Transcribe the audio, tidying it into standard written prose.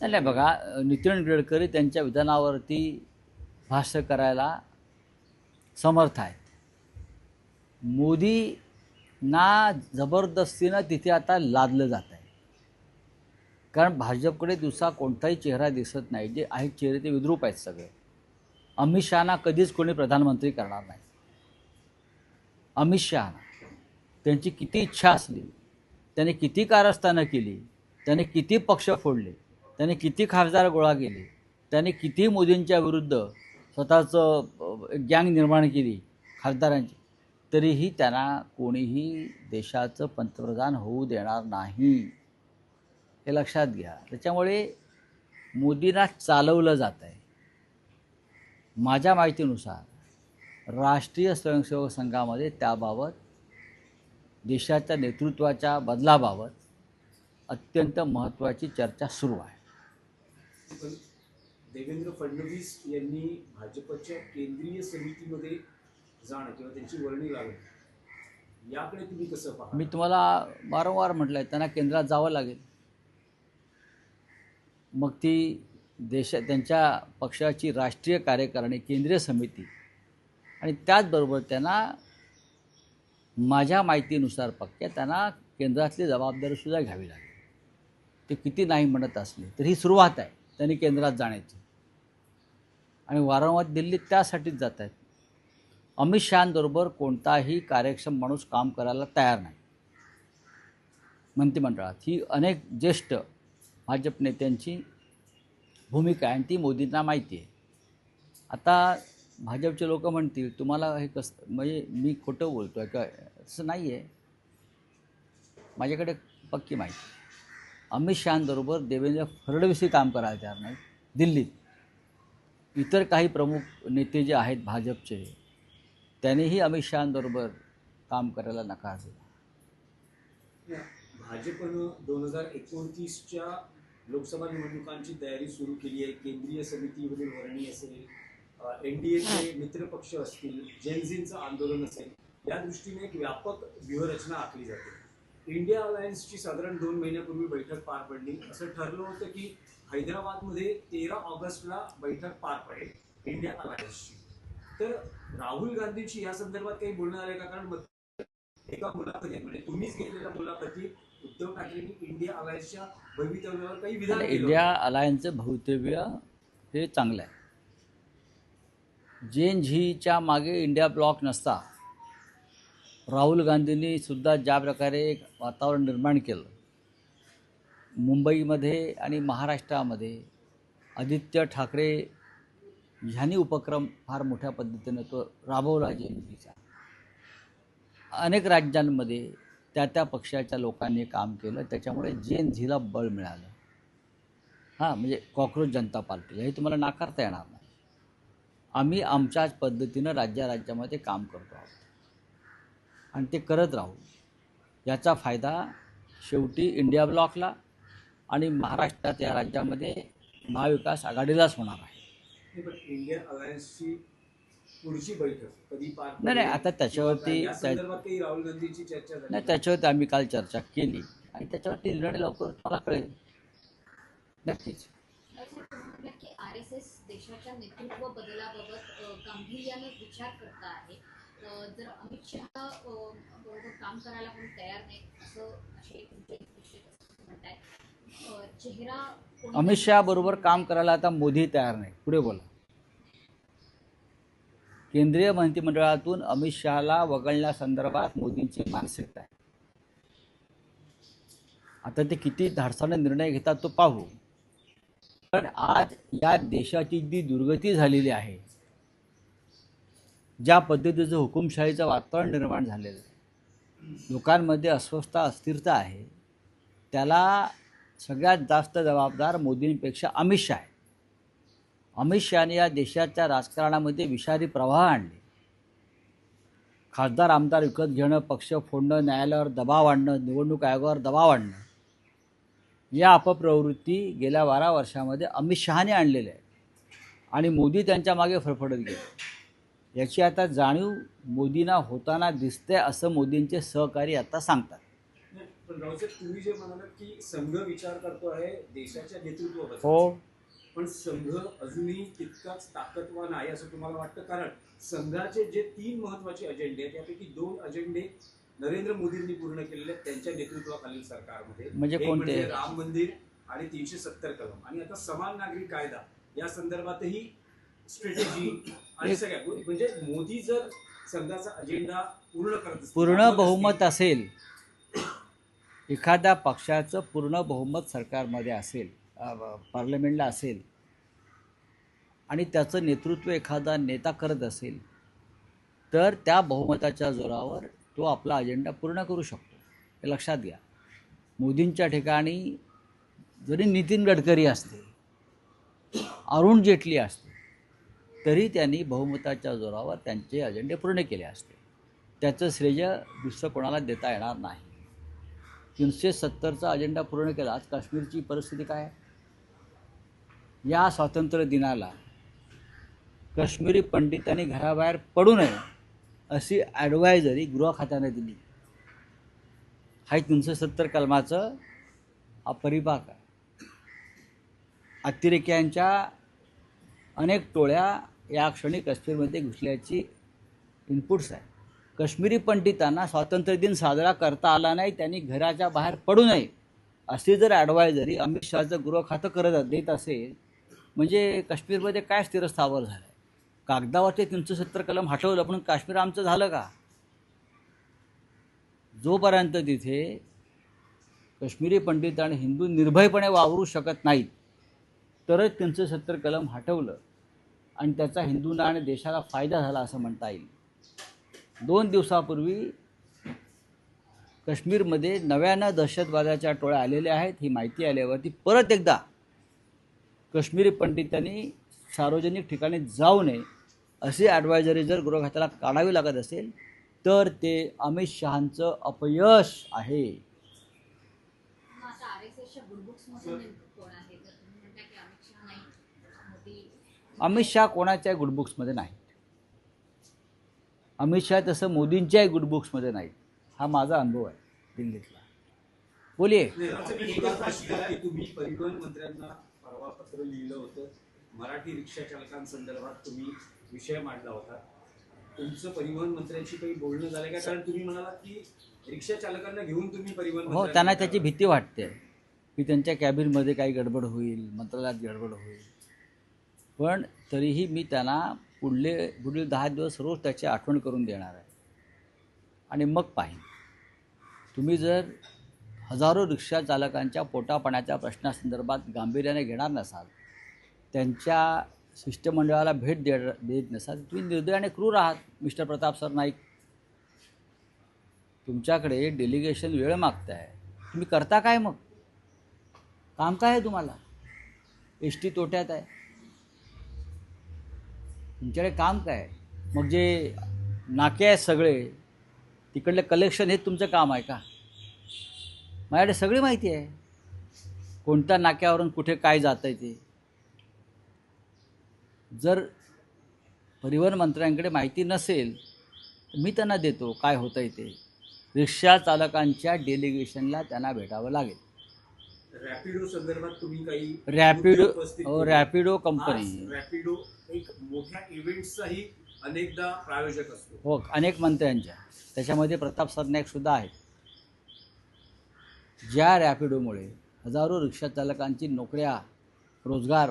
नाही बघा, नितीन गडकरी त्यांच्या विधानावरती भाष्य करायला समर्थ आहेत. मोदींना जबरदस्तीनं तिथे आता लादलं जात आहे, कारण भाजपकडे दुसरा कोणताही चेहरा दिसत नाही. जे आहेत चेहरे ते विद्रूप आहेत सगळे. अमित शहाना कधीच कोणी प्रधानमंत्री करणार नाही. अमित शहाना त्यांची किती इच्छा असली, त्याने किती कारस्थानं केली, त्याने किती पक्ष फोडले, त्याने किती खासदार गोळा केले, त्याने किती मोदींच्या विरुद्ध स्वतःचं गँग निर्माण केली खासदारांची, तरीही त्यांना कोणीही देशाचं पंतप्रधान होऊ देणार नाही, हे लक्षात घ्या. त्याच्यामुळे मोदींना चालवलं जात आहे. माझ्या माहितीनुसार राष्ट्रीय स्वयंसेवक संघामध्ये त्याबाबत देशाच्या नेतृत्वाच्या बदलाबाबत अत्यंत महत्त्वाची चर्चा सुरू आहे. देवेंद्र फडणवीस यांनी भाजपच्या केंद्रीय समितीमध्ये जाणं किंवा त्यांची वर्णी लागणं, याकडे तुम्ही कसं पाहता? मी तुम्हाला वारंवार म्हटलं आहे, त्यांना केंद्रात जावं लागेल. मग ती त्यांच्या पक्षाची राष्ट्रीय कार्यकारिणी, केंद्रीय समिती, आणि त्याचबरोबर त्यांना माझ्या माहितीनुसार पक्क्या त्यांना केंद्रातली जबाबदारीसुद्धा घ्यावी लागेल. ते किती नाही म्हणत असले तर ही सुरुवात आहे त्यांनी केंद्रात जाण्याची, आणि वारंवार दिल्लीत त्यासाठीच जात आहेत. अमित शहांबरोबर कोणताही कार्यक्षम माणूस काम करायला तयार नाही मंत्रिमंडळात. ही अनेक ज्येष्ठ भाजप नेत्यांची भूमिका आहे आणि ती मोदींना माहिती आहे. आता भाजपचे लोक म्हणतील तुम्हाला हे कसं, म्हणजे मी खोटं बोलतो आहे का? असं नाही आहे. माझ्याकडे पक्की माहिती. अमित शहांबरोबर देवेंद्र फडणवीसही काम करायला तयार नाही दिल्लीत. इतर काही प्रमुख नेते जे आहेत भाजपचे, त्यांनीही अमित शहांबरोबर काम करायला नकार दिला. भाजपनं 2029च्या लोकसभा निवडणुकांची तयारी सुरू केली आहे. केंद्रीय समितीमधील वर्णी असेल, NDAचे मित्रपक्ष असतील, जेनझींचं आंदोलन असेल, या दृष्टीने एक व्यापक व्यूहरचना आखली जाते. इंडिया अलायन्सची साधारण 2 महिन्यापूर्वी बैठक पार पडली. असं ठरलं होतं की हैदराबादमध्ये 13 ऑगस्टला बैठक पार पडेल इंडिया अलायन्सची. तर राहुल गांधींची या संदर्भात काही बोलणं आलंय का? कारण एका मुलाखतीत, म्हणजे तुम्हीच घेतलेल्या मुलाखतीत उद्धव ठाकरेंनी इंडिया अलायन्सच्या भवितव्यावर काही विधान केलं. इंडिया अलायन्सचं भवितव्य हे चांगलं आहे. जेन-झीच्या मागे इंडिया ब्लॉक नसता राहुल गांधींनी सुद्धा ज्या प्रकारे एक वातावरण निर्माण केलं मुंबईमध्ये आणि महाराष्ट्रामध्ये, आदित्य ठाकरे ह्यांनी उपक्रम फार मोठ्या पद्धतीनं तो राबवला. जेन-झीचा अनेक राज्यांमध्ये त्या पक्षाच्या लोकांनी काम केलं, त्याच्यामुळे जेन-झीला बळ मिळालं. हां, म्हणजे कॉक्रोच जनता पार्टी, हे तुम्हाला नाकारता येणार नाही. आम्ही आमच्याच पद्धतीनं राज्यामध्ये काम करतो आहोत आणि ते करत राहू. याचा फायदा शेवटी इंडिया ब्लॉकला आणि महाराष्ट्रात या राज्यामध्ये महाविकास आघाडीलाच होणार आहे. पण इंडिया अलायन्सची पुढची बैठक कधी पार पडेल? नाही, आता त्याच्यावरती राहुल गांधींची चर्चा झाली नाही, त्याच्यावरती आम्ही काल चर्चा केली आणि त्याच्यावरती निर्णय लवकर मला कळेल. नक्कीच. RSS देशाच्या नेतृत्व बदलाबाबत गांभीर्याने विचार करता आहे. जर अमित शहा बरोबर काम करायला पण तयार नाही असं म्हणताय. चेहरा अमित शहा बरोबर काम करायला आता मोदी तयार नाही. पुढे बोला. केंद्रीय मंत्रिमंडळातून अमित शहाला वगळण्यासंदर्भात मोदींची मानसिकता आहे. आता ते किती धाडसाने निर्णय घेतात तो पाहू. पण आज या देशाची जी दुर्गती झालेली आहे, ज्या पद्धतीचं हुकुमशाहीचं वातावरण निर्माण झालेलं आहे, लोकांमध्ये अस्वस्थता अस्थिरता आहे, त्याला सगळ्यात जास्त जबाबदार मोदींपेक्षा अमित शहा आहे. अमित शहाने या देशाच्या राजकारणामध्ये विषारी प्रवाह आणले. खासदार आमदार विकत घेणं, पक्ष फोडणं, न्यायालयावर दबाव आणणं, निवडणूक आयोगावर दबाव आणणं, या अपप्रवृत्ती गेल्या 12 वर्षामध्ये अमित शहाने आणलेल्या आहेत आणि मोदी त्यांच्या मागे फरफडत गेले. याची आता जाणीव मोदींना होताना दिसते, असं मोदींचे सहकारी आता सांगतात. पण रावसाहेब, तुम्ही जे म्हणालात की संघ विचार करतो आहे देशाच्या नेतृत्वाबद्दल, हो, पण संघ अजूनही तितकाच ताकदवान आहे असं तुम्हाला वाटतं? कारण संघाचे जे 3 महत्वाचे अजेंडे आहेत त्यापैकी 2 अजेंडे नरेंद्र मोदींनी पूर्ण केलेले आहेत त्यांच्या नेतृत्वाखालील सरकारमध्ये. म्हणजे एक कोणते? म्हणजे राम मंदिर आणि 370 कलम, आणि आता समान नागरी कायदा या संदर्भातही स्ट्रॅटेजी आणि सगळ्या म्हणजे मोदी जर संघाचा अजेंडा पूर्ण करत असतील, पूर्ण राबवत बहुमत असतील, असेल, एखाद्या पक्षाचं पूर्ण बहुमत सरकारमध्ये असेल, पार्लमेंटला असेल, आणि त्याचं नेतृत्व एखादा नेता करत असेल, तर त्या बहुमताच्या जोरावर तो आपला अजेंडा पूर्ण करू शकतो. हे लक्षात घ्या. मोदींच्या ठिकाणी जरी नितीन गडकरी असते, अरुण जेटली असते, तरी त्यांनी बहुमताच्या जोरावर त्यांचे अजेंडे पूर्ण केले असते. त्याचं श्रेय दुसरं कोणाला देता येणार नाही. 370चा अजेंडा पूर्ण केला. आज काश्मीरची परिस्थिती काय आहे? या स्वातंत्र्य दिनाला काश्मीरी पंडितांनी घराबाहेर पडू नये अशी ॲडवायझरी गृह खात्याने दिली. हा 370 कलमाचं हा परिपाक आहे. अतिरेक्यांच्या अनेक टोळ्या या क्षणी काश्मीरमध्ये घुसल्याची इनपुट्स आहे. काश्मीरी पंडितांना स्वातंत्र्य दिन साजरा करता आला नाही, त्यांनी घराच्या बाहेर पडू नये अशी जर ॲडवायझरी अमित शहाचं गृह खातं देत असेल, म्हणजे काश्मीरमध्ये काय स्थिरस्थावर झालं आहे? कागदावरचे 370 कलम हटवलं, पण काश्मीर आमचं झालं का? जोपर्यंत तिथे काश्मीरी पंडित आणि हिंदू निर्भयपणे वावरू शकत नाहीत, तरच 370 कलम हटवलं आणि त्याचा हिंदूंना आणि देशाला फायदा झाला असं म्हणता येईल. 2 दिवसापूर्वी काश्मीरमध्ये नव्यानं दहशतवादाच्या टोळ्या आलेल्या आहेत. ही माहिती आल्यावरती परत एकदा काश्मीरी पंडितांनी सार्वजनिक ठिकाणी जाऊ नये अशी ॲडवायझरी जर गृह खात्याला काढावी लागत असेल, तर ते अमित शहांचं अपयश आहे. मग आता आरएसएसच्या गुडबुक्समध्ये नेमकं कोण आहे? जर तुम्ही म्हणता की अमित शहा नाही, मोदी. अमित शहा कोणाच्याही गुडबुक्समध्ये नाहीत. अमित शहा तसं मोदींच्याही गुडबुक्समध्ये नाहीत. हा माझा अनुभव आहे दिल्लीतला. बोलिये. नाही, असं मी एकच प्रश्न आहे की तुम्ही परिवहन मंत्र्यांना परवा पत्र लिहिलं होतं, मराठी रिक्षा चालकांसंदर्भात तुम्ही विषय मांडला होता. तुमचं परिवहन मंत्र्यांशी काही बोलणं झालं का? कारण तुम्ही म्हणालात की रिक्षा चालकांना घेऊन तुम्ही परिवहन हो, मंत्र्यांना त्यांना त्याची भीती वाटते की त्यांच्या कॅबिनमध्ये काही गडबड होईल, मंत्रालयात गडबड होईल. पण तरीही मी त्यांना पुढील 10 दिवस रोज त्याची आठवण करून देणार आहे. आणि मग पाहीन. तुम्ही जर हजारो रिक्षा चालकांच्या पोटापाण्याच्या प्रश्नासंदर्भात गांभीर्याने घेणार नसाल, त्यांच्या शिष्टमंडळाला भेट देत नसाल, तुम्ही निर्दय आणि क्रूर आहात मिस्टर प्रताप सर नाईक. तुमच्याकडे डेलिगेशन वेळ मागताय, तुम्ही करता काय? मग काम काय आहे तुम्हाला? एस टी तोट्यात आहे, तुमच्याकडे काम काय? मग जे नाके आहेत सगळे, तिकडले कलेक्शन हे तुमचं काम आहे का? माझ्याकडे सगळी माहिती आहे, कोणत्या नाक्यावरून कुठे काय जातं आहे ते. जर परिवहन मंत्र्यांकडे माहिती नसेल तर मी त्यांना देतो काय होतं आहे ते. रिक्षा चालकांच्या डेलिगेशनला त्यांना भेटावं लागेल. रॅपिडो संदर्भात तुम्ही काही रॅपिडो मुद्दे उपस्थित केले. रॅपिडो आज कंपनी, रॅपिडो एक मोठ्या इव्हेंट्सचाही अनेकदा प्रायोजक असतो. हो, अनेक मंत्र्यांच्या, त्याच्यामध्ये प्रताप सरनाईकसुद्धा आहेत. ज्या रॅपिडोमुळे हजारो रिक्षा चालकांची नोकऱ्या, रोजगार